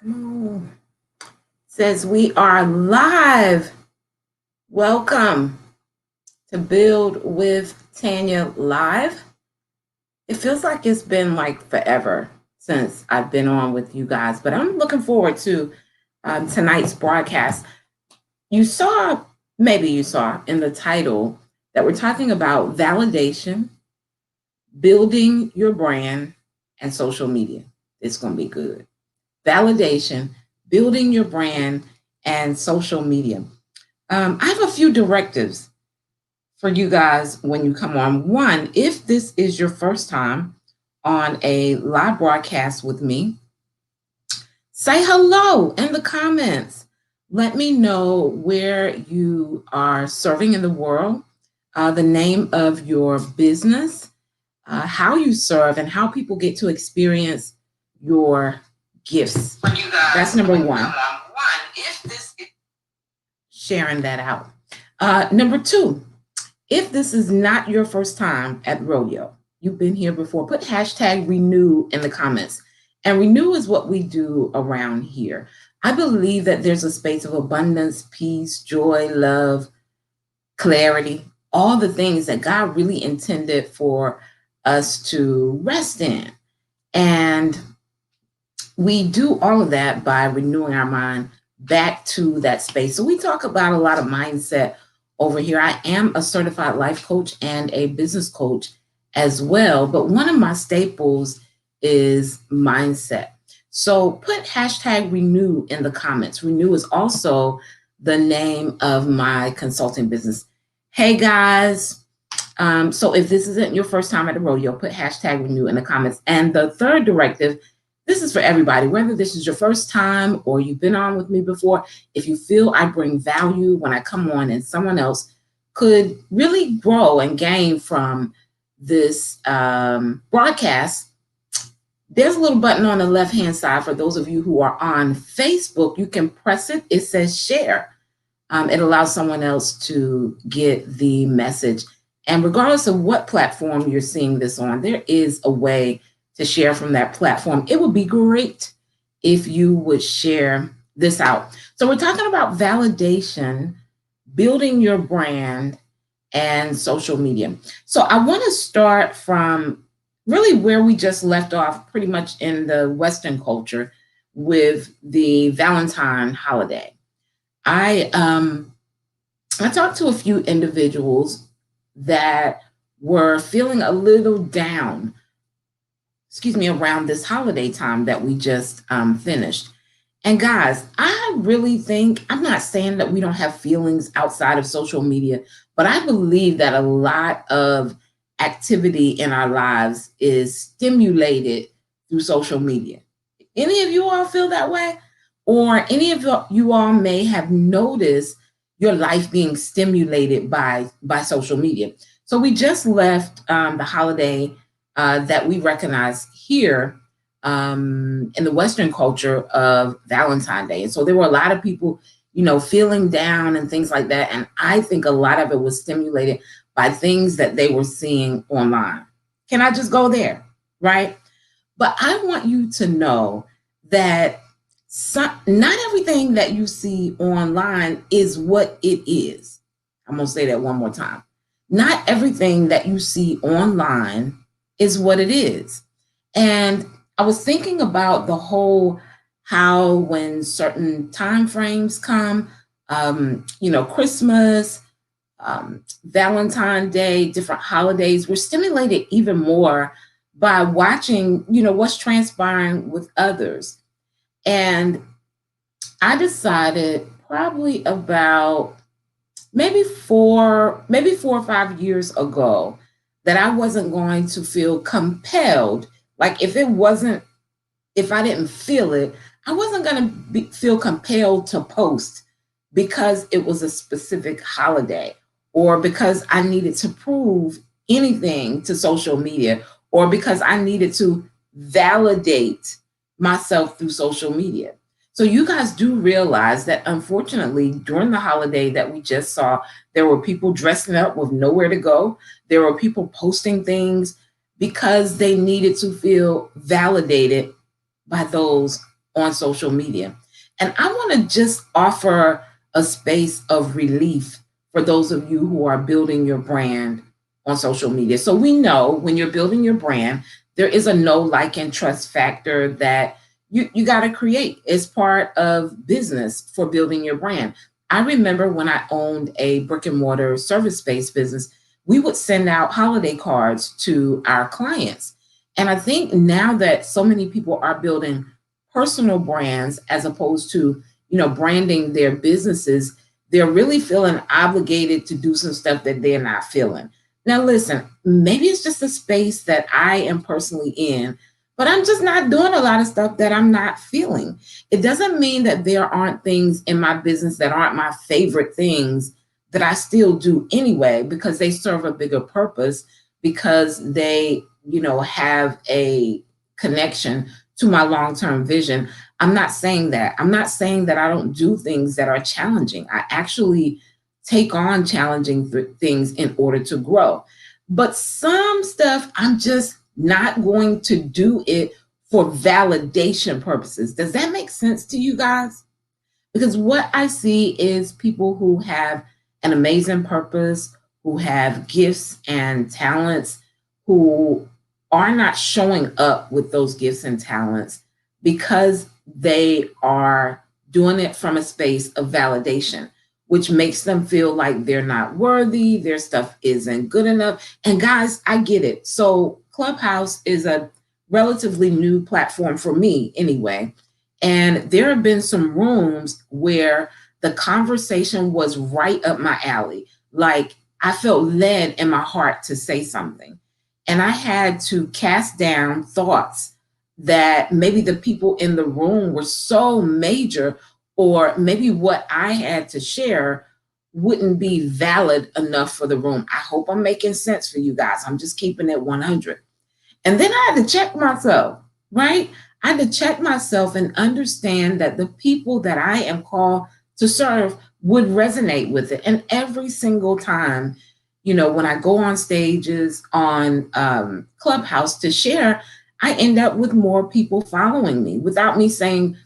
Come on. Says we are live. Welcome to Build with Tanya Live. It feels like it's been like forever since I've been on with you guys, but I'm looking forward to tonight's broadcast. Maybe you saw in the title that we're talking about validation, building your brand, and social media. It's going to be good. Validation, building your brand, and social media. I have a few directives for you guys when you come on. One, if this is your first time on a live broadcast with me, say hello in the comments. Let me know where you are serving in the world, the name of your business, how you serve, and how people get to experience your gifts. That's number one. Sharing that out. Number two, if this is not your first time at rodeo, you've been here before, put hashtag renew in the comments. And renew is what we do around here. I believe that there's a space of abundance, peace, joy, love, clarity, all the things that God really intended for us to rest in. And we do all of that by renewing our mind back to that space. So we talk about a lot of mindset over here. I am a certified life coach and a business coach as well. But one of my staples is mindset. So put hashtag renew in the comments. Renew is also the name of my consulting business. Hey guys. So if this isn't your first time at the rodeo, put hashtag renew in the comments. And the third directive, this is for everybody, whether this is your first time or you've been on with me before. If you feel I bring value when I come on and someone else could really grow and gain from this broadcast, there's a little button on the left-hand side for those of you who are on Facebook. You can press it. It says share. It allows someone else to get the message. And regardless of what platform you're seeing this on, there is a way to share from that platform. It would be great if you would share this out. So we're talking about validation, building your brand, and social media. So I want to start from really where we just left off, pretty much in the Western culture with the Valentine holiday. I talked to a few individuals that were feeling a little down, around this holiday time that we just finished. And guys, I really think, I'm not saying that we don't have feelings outside of social media, but I believe that a lot of activity in our lives is stimulated through social media. Any of you all feel that way? Or any of you all may have noticed your life being stimulated by social media. So we just left the holiday that we recognize here in the Western culture of Valentine's Day. And so there were a lot of people, feeling down and things like that. And I think a lot of it was stimulated by things that they were seeing online. Can I just go there? Right? But I want you to know that not everything that you see online is what it is. I'm going to say that one more time. Not everything that you see online is what it is. And I was thinking about the whole how when certain time frames come, Christmas, Valentine's Day, different holidays, we're stimulated even more by watching, what's transpiring with others. And I decided probably about maybe 4 or 5 years ago that I wasn't going to feel compelled. Like if I didn't feel it, I wasn't going to feel compelled to post because it was a specific holiday or because I needed to prove anything to social media or because I needed to validate myself through social media. So you guys do realize that unfortunately during the holiday that we just saw, there were people dressing up with nowhere to go. There were people posting things because they needed to feel validated by those on social media. And I want to just offer a space of relief for those of you who are building your brand on social media. So we know when you're building your brand, there is a know, like, and trust factor that you got to create as part of business for building your brand. I remember when I owned a brick and mortar service-based business, we would send out holiday cards to our clients. And I think now that so many people are building personal brands as opposed to, branding their businesses, they're really feeling obligated to do some stuff that they're not feeling. Now, listen, maybe it's just a space that I am personally in, but I'm just not doing a lot of stuff that I'm not feeling. It doesn't mean that there aren't things in my business that aren't my favorite things that I still do anyway, because they serve a bigger purpose, because they, have a connection to my long-term vision. I'm not saying that. I'm not saying that I don't do things that are challenging. I actually take on challenging things in order to grow. But some stuff, I'm just not going to do it for validation purposes. Does that make sense to you guys? Because what I see is people who have an amazing purpose, who have gifts and talents, who are not showing up with those gifts and talents because they are doing it from a space of validation, which makes them feel like they're not worthy, their stuff isn't good enough. And guys, I get it. So Clubhouse is a relatively new platform for me anyway. And there have been some rooms where the conversation was right up my alley. Like, I felt led in my heart to say something. And I had to cast down thoughts that maybe the people in the room were so major, or maybe what I had to share wouldn't be valid enough for the room. I hope I'm making sense for you guys. I'm just keeping it 100. And then I had to check myself, right? I had to check myself and understand that the people that I am called to serve would resonate with it. And every single time, when I go on stages on Clubhouse to share, I end up with more people following me without me saying,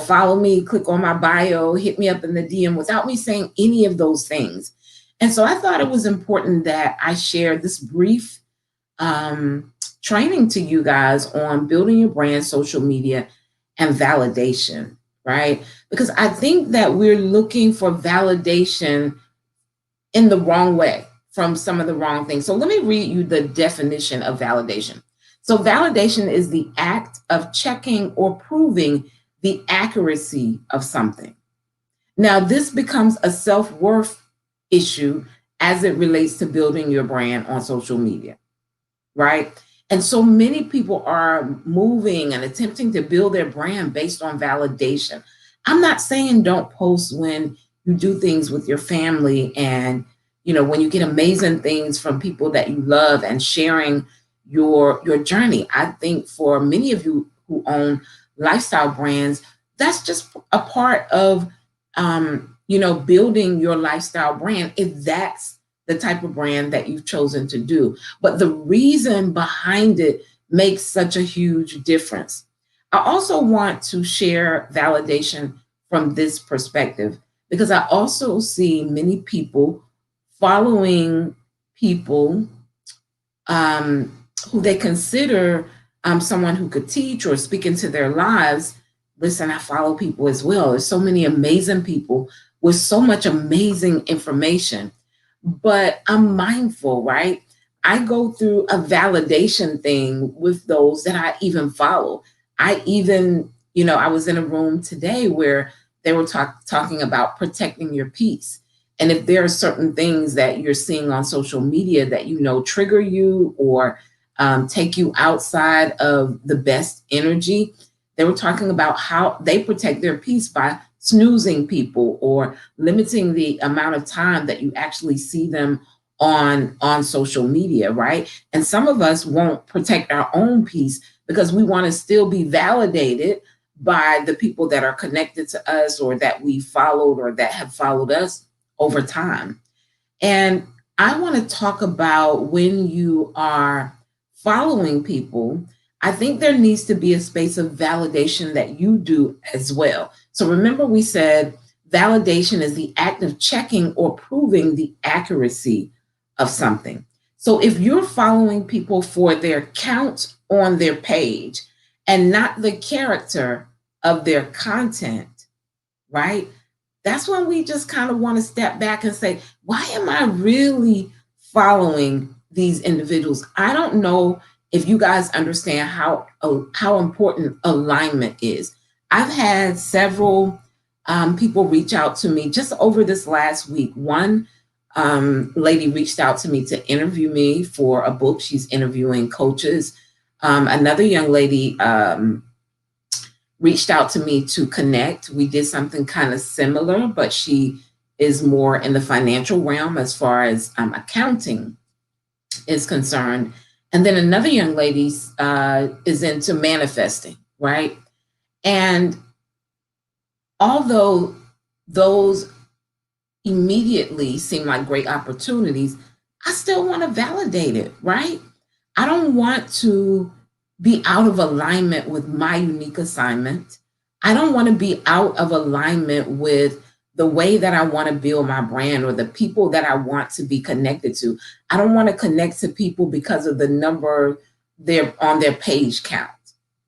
follow me, click on my bio, hit me up in the DM, without me saying any of those things. And so I thought it was important that I share this brief training to you guys on building your brand, social media, and validation, right? Because I think that we're looking for validation in the wrong way from some of the wrong things. So let me read you the definition of validation. So validation is the act of checking or proving the accuracy of something. Now, this becomes a self-worth issue as it relates to building your brand on social media, right? And so many people are moving and attempting to build their brand based on validation. I'm not saying don't post when you do things with your family and, when you get amazing things from people that you love and sharing your journey. I think for many of you who own lifestyle brands, that's just a part of, building your lifestyle brand, if that's the type of brand that you've chosen to do. But the reason behind it makes such a huge difference. I also want to share validation from this perspective, because I also see many people following people who they consider someone who could teach or speak into their lives. Listen, I follow people as well. There's so many amazing people with so much amazing information, but I'm mindful, right? I go through a validation thing with those that I even follow. I even, I was in a room today where they were talking about protecting your peace. And if there are certain things that you're seeing on social media that trigger you or take you outside of the best energy, they were talking about how they protect their peace by snoozing people or limiting the amount of time that you actually see them on social media, right? And some of us won't protect our own peace because we want to still be validated by the people that are connected to us or that we followed or that have followed us over time. And I want to talk about when you are following people, I think there needs to be a space of validation that you do as well. So remember, we said validation is the act of checking or proving the accuracy of something. So if you're following people for their count on their page and not the character of their content, right? That's when we just kind of want to step back and say, why am I really following these individuals? I don't know if you guys understand how important alignment is. I've had several people reach out to me just over this last week. One lady reached out to me to interview me for a book. She's interviewing coaches. Another young lady reached out to me to connect. We did something kind of similar, but she is more in the financial realm as far as accounting is concerned. And then another young lady is into manifesting, right? And although those immediately seem like great opportunities, I still want to validate it, right? I don't want to be out of alignment with my unique assignment. I don't want to be out of alignment with the way that I want to build my brand or the people that I want to be connected to. I don't want to connect to people because of the number they're on their page count,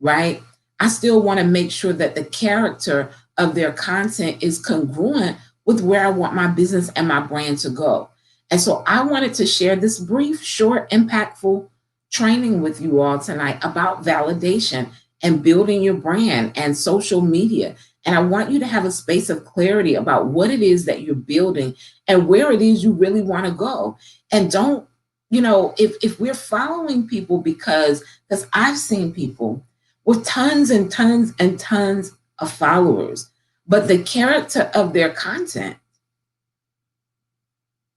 right? I still want to make sure that the character of their content is congruent with where I want my business and my brand to go. And so I wanted to share this brief, short, impactful training with you all tonight about validation and building your brand and social media. And I want you to have a space of clarity about what it is that you're building and where it is you really want to go. And don't, if we're following people because I've seen people with tons and tons and tons of followers, but the character of their content,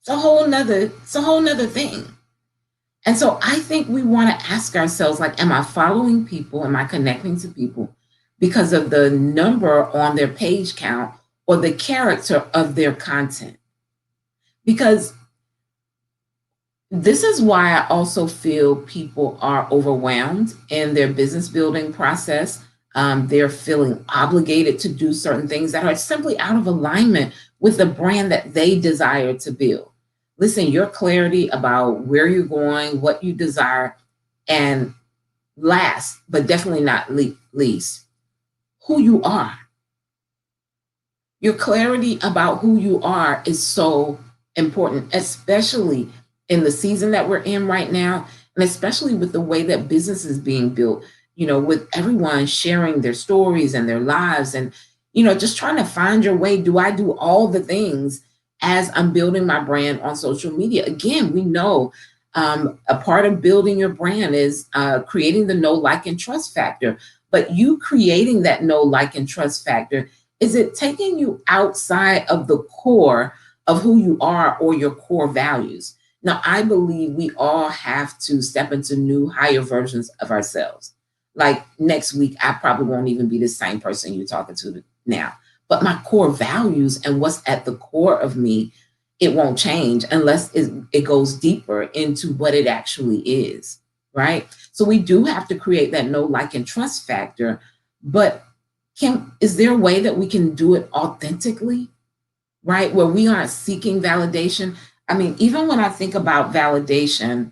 it's a whole nother thing. And so I think we want to ask ourselves, like, am I following people? Am I connecting to people because of the number on their page count or the character of their content? Because this is why I also feel people are overwhelmed in their business building process. They're feeling obligated to do certain things that are simply out of alignment with the brand that they desire to build. Listen, your clarity about where you're going, what you desire, and last, but definitely not least, who you are. Your clarity about who you are is so important, especially in the season that we're in right now, and especially with the way that business is being built, with everyone sharing their stories and their lives and, just trying to find your way. Do I do all the things as I'm building my brand on social media? Again, we know a part of building your brand is creating the know, like, and trust factor. But you creating that know, like, and trust factor, is it taking you outside of the core of who you are or your core values? Now, I believe we all have to step into new, higher versions of ourselves. Like next week, I probably won't even be the same person you're talking to now. But my core values and what's at the core of me, it won't change unless it goes deeper into what it actually is, right? So we do have to create that know, like, and trust factor. But is there a way that we can do it authentically, right? Where we aren't seeking validation? I mean, even when I think about validation,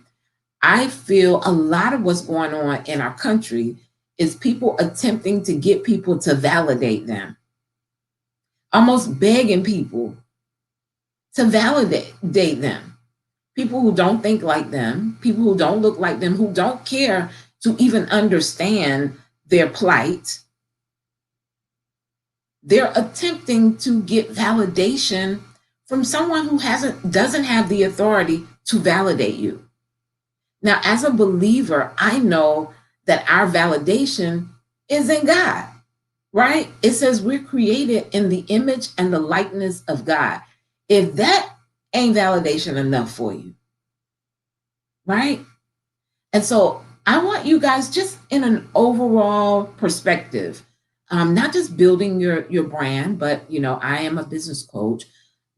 I feel a lot of what's going on in our country is people attempting to get people to validate them, almost begging people to validate them. People who don't think like them, people who don't look like them, who don't care to even understand their plight. They're attempting to get validation from someone who doesn't have the authority to validate you. Now, as a believer, I know that our validation is in God, right? It says we're created in the image and the likeness of God. If that ain't validation enough for you, right? And so I want you guys, just in an overall perspective, not just building your brand, but, I am a business coach,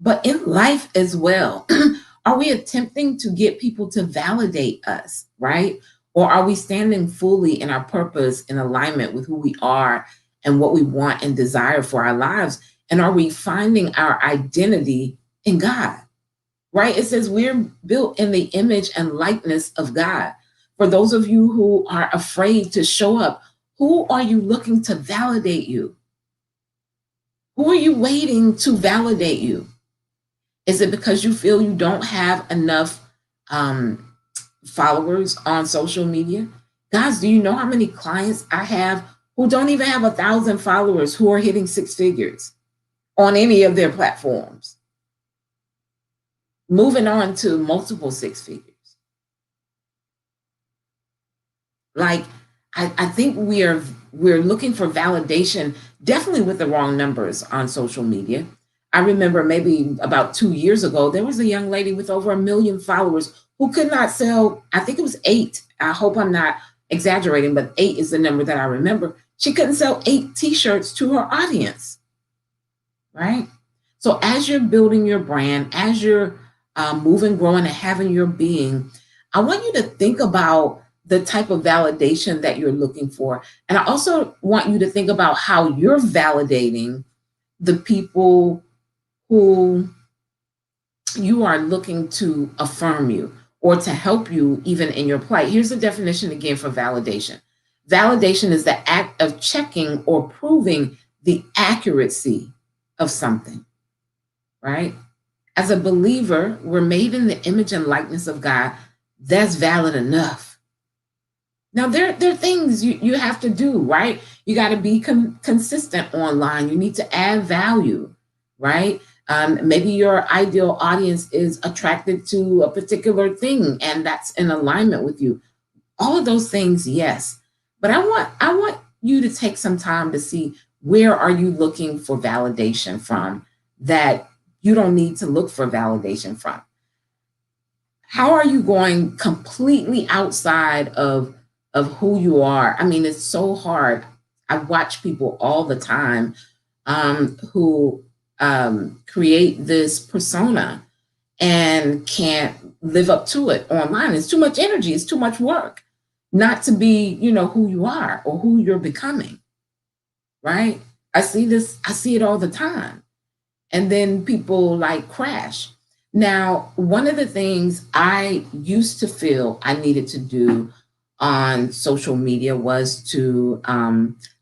but in life as well. Are we attempting to get people to validate us, right? Or are we standing fully in our purpose in alignment with who we are and what we want and desire for our lives? And are we finding our identity in God? Right? It says we're built in the image and likeness of God. For those of you who are afraid to show up, who are you looking to validate you? Who are you waiting to validate you? Is it because you feel you don't have enough followers on social media? Guys, do you know how many clients I have who don't even have 1,000 followers who are hitting six figures on any of their platforms? Moving on to multiple six figures. Like, I think we're looking for validation, definitely with the wrong numbers on social media. I remember maybe about 2 years ago, there was a young lady with over 1 million followers who could not sell, I think it was 8. I hope I'm not exaggerating, but 8 is the number that I remember. She couldn't sell 8 t-shirts to her audience, right? So as you're building your brand, as you're moving, growing, and having your being, I want you to think about the type of validation that you're looking for. And I also want you to think about how you're validating the people who you are looking to affirm you or to help you even in your plight. Here's the definition again for validation. Validation is the act of checking or proving the accuracy of something, right? As a believer, we're made in the image and likeness of God. That's valid enough. Now, there are things you have to do, right? You got to be consistent online. You need to add value, right? Maybe your ideal audience is attracted to a particular thing, and that's in alignment with you. All of those things, yes. But I want you to take some time to see, where are you looking for validation from that you don't need to look for validation from? How are you going completely outside of who you are? I mean, it's so hard. I watch people all the time who create this persona and can't live up to it online. It's too much energy. It's too much work not to be, who you are or who you're becoming, right? I see it all the time. And then people like crash. Now, one of the things I used to feel I needed to do on social media was to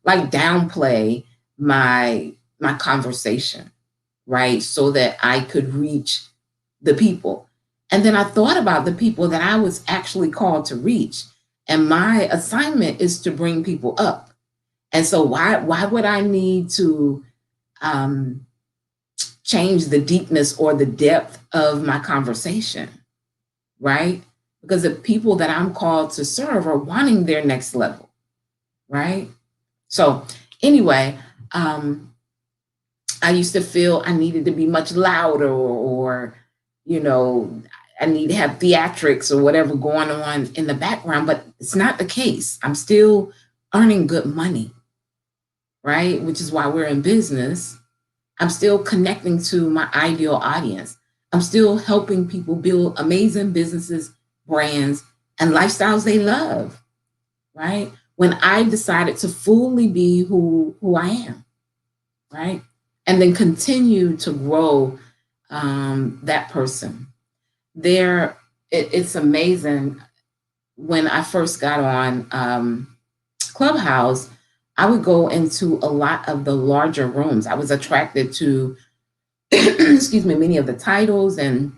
downplay my conversation, right? So that I could reach the people. And then I thought about the people that I was actually called to reach. And my assignment is to bring people up. And so why would I need to change the deepness or the depth of my conversation, right? Because the people that I'm called to serve are wanting their next level, right? So anyway, I used to feel I needed to be much louder or I need to have theatrics or whatever going on in the background, but it's not the case. I'm still earning good money, right? Which is why we're in business. I'm still connecting to my ideal audience. I'm still helping people build amazing businesses, brands, and lifestyles they love, right? When I decided to fully be who I am, right? And then continue to grow that person. It's amazing. When I first got on Clubhouse, I would go into a lot of the larger rooms. I was attracted to, excuse me, many of the titles and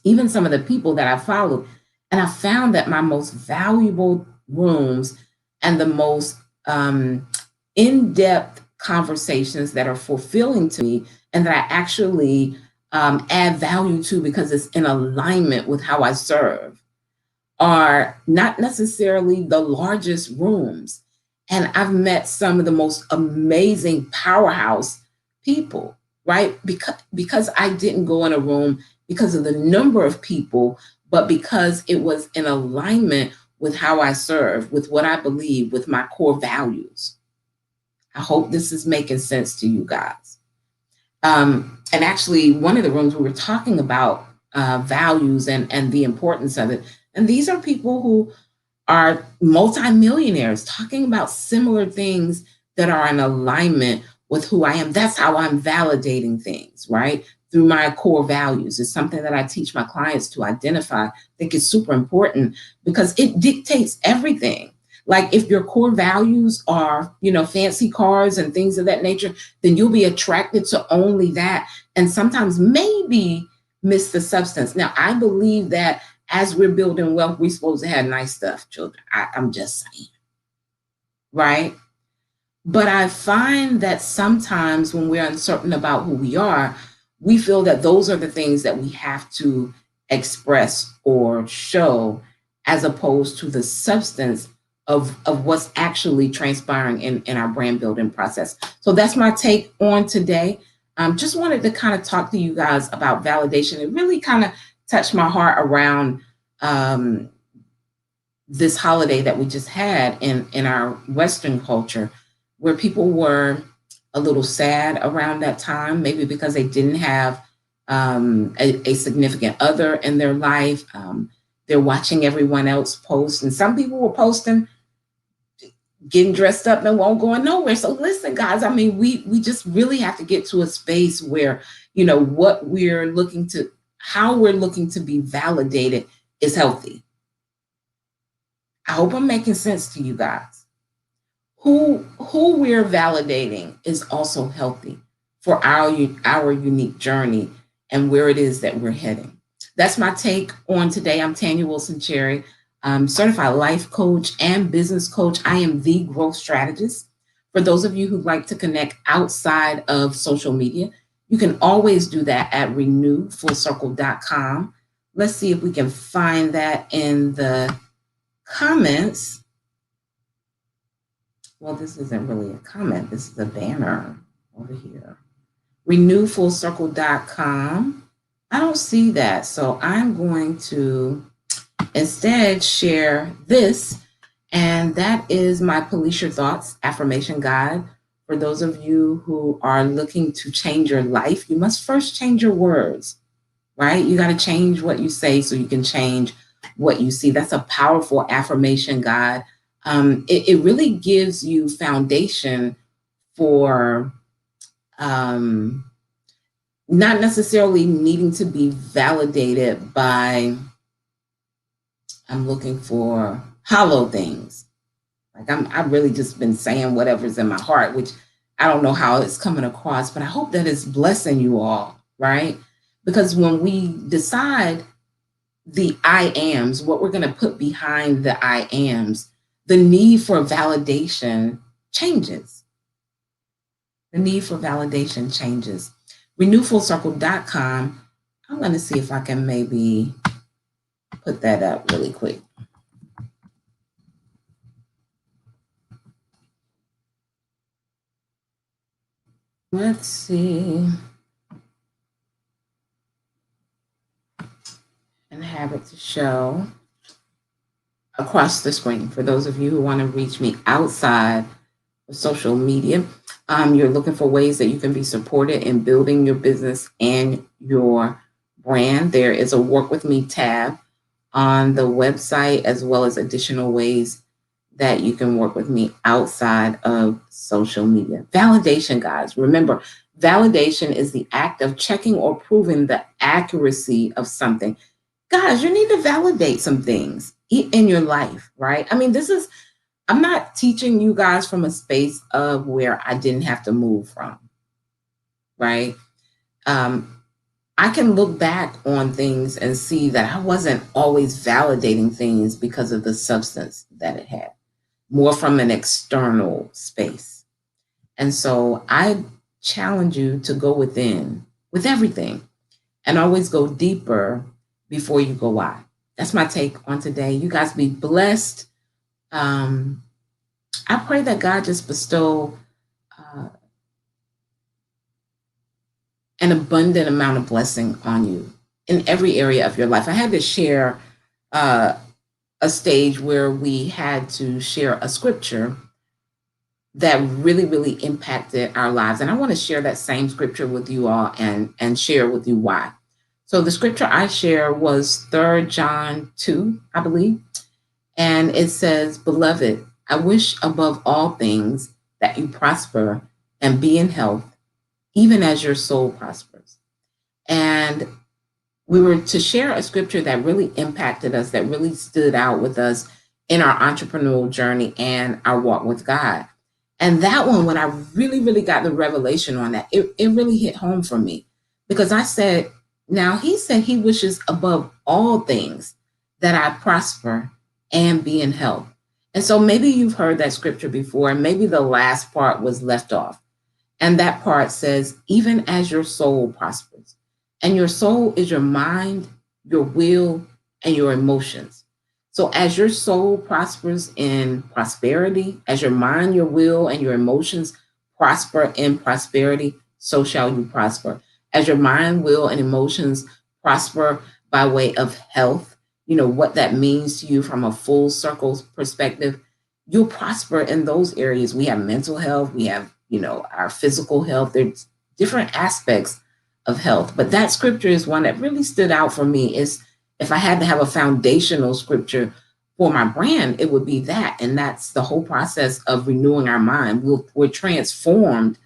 even some of the people that I followed. And I found that my most valuable rooms and the most in-depth conversations that are fulfilling to me and that I actually add value to because it's in alignment with how I serve are not necessarily the largest rooms. And I've met some of the most amazing powerhouse people, right? Because I didn't go in a room because of the number of people, but because it was in alignment with how I serve, with what I believe, with my core values. I hope this is making sense to you guys. And actually, one of the rooms we were talking about values and the importance of it. And these are people who are multimillionaires talking about similar things that are in alignment with who I am. That's how I'm validating things, right? Through my core values. It's something that I teach my clients to identify. I think it's super important because it dictates everything. Like if your core values are, fancy cars and things of that nature, then you'll be attracted to only that. And sometimes maybe miss the substance. Now, I believe that as we're building wealth, we're supposed to have nice stuff, children. I'm just saying, right? But I find that sometimes when we're uncertain about who we are, we feel that those are the things that we have to express or show, as opposed to the substance of what's actually transpiring in our brand building process. So that's my take on today. Just wanted to kind of talk to you guys about validation. It really kind of touched my heart around this holiday that we just had in our Western culture, where people were a little sad around that time, maybe because they didn't have a significant other in their life. They're watching everyone else post, and some people were posting getting dressed up and won't going nowhere. So listen, guys, I mean, we just really have to get to a space where, what how we're looking to be validated is healthy. I hope I'm making sense to you guys. Who we're validating is also healthy for our unique journey and where it is that we're heading. That's my take on today. I'm Tanya Wilson Cherry. I'm certified life coach and business coach. I am the growth strategist. For those of you who'd like to connect outside of social media, you can always do that at renewfullcircle.com. Let's see if we can find that in the comments. Well, this isn't really a comment. This is a banner over here. renewfullcircle.com. I don't see that. So I'm going to instead share this. And that is my Police Your Thoughts affirmation guide. For those of you who are looking to change your life, you must first change your words, right? You got to change what you say so you can change what you see. That's a powerful affirmation guide. It really gives you foundation for not necessarily needing to be validated by, I'm looking for hollow things. Like I've really just been saying whatever's in my heart, which I don't know how it's coming across, but I hope that it's blessing you all, right? Because when we decide the I ams, what we're going to put behind the I ams, the need for validation changes. The need for validation changes. renewfullcircle.com. I'm going to see if I can maybe put that up really quick. Let's see. And have it to show across the screen. For those of you who want to reach me outside of social media, you're looking for ways that you can be supported in building your business and your brand. There is a Work With Me tab on the website, as well as additional ways that you can work with me outside of social media. Validation, guys. Remember, validation is the act of checking or proving the accuracy of something. Guys, you need to validate some things in your life, right? I mean, I'm not teaching you guys from a space of where I didn't have to move from, right? I can look back on things and see that I wasn't always validating things because of the substance that it had, more from an external space. And so I challenge you to go within with everything and always go deeper before you go wide. That's my take on today. You guys be blessed. I pray that God just bestow an abundant amount of blessing on you in every area of your life. I had to share a stage where we had to share a scripture that really, really impacted our lives. And I want to share that same scripture with you all and share with you why. So the scripture I share was 3 John 2, I believe. And it says, "Beloved, I wish above all things that you prosper and be in health, even as your soul prospers." And we were to share a scripture that really impacted us, that really stood out with us in our entrepreneurial journey and our walk with God. And that one, when I really, really got the revelation on that, it really hit home for me, because I said, now he said he wishes above all things that I prosper and be in health. And so maybe you've heard that scripture before, and maybe the last part was left off. And that part says, even as your soul prospers. And your soul is your mind, your will, and your emotions. So as your soul prospers in prosperity, as your mind, your will, and your emotions prosper in prosperity, so shall you prosper. As your mind, will, and emotions prosper by way of health, you know, what that means to you from a full circle perspective, you'll prosper in those areas. We have mental health, we have, you know, our physical health. There's different aspects of health. But that scripture is one that really stood out for me. Is if I had to have a foundational scripture for my brand, it would be that. And that's the whole process of renewing our mind. We're transformed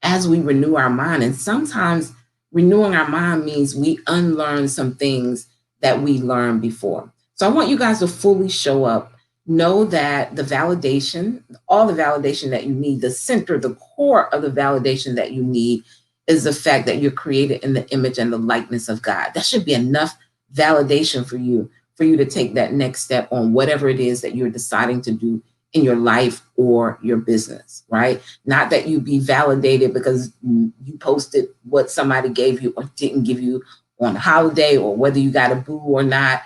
as we renew our mind. And sometimes renewing our mind means we unlearn some things that we learned before. So I want you guys to fully show up. Know that the validation, all the validation that you need, the center, the core of the validation that you need is the fact that you're created in the image and the likeness of God. That should be enough validation for you to take that next step on whatever it is that you're deciding to do in your life or your business, right? Not that you be validated because you posted what somebody gave you or didn't give you on a holiday, or whether you got a boo or not.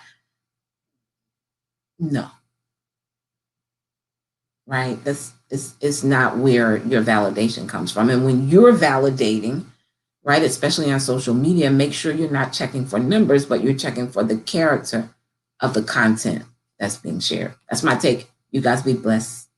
No, right? This is not where your validation comes from. And when you're validating, right, especially on social media, make sure you're not checking for numbers, but you're checking for the character of the content that's being shared. That's my take. You guys be blessed.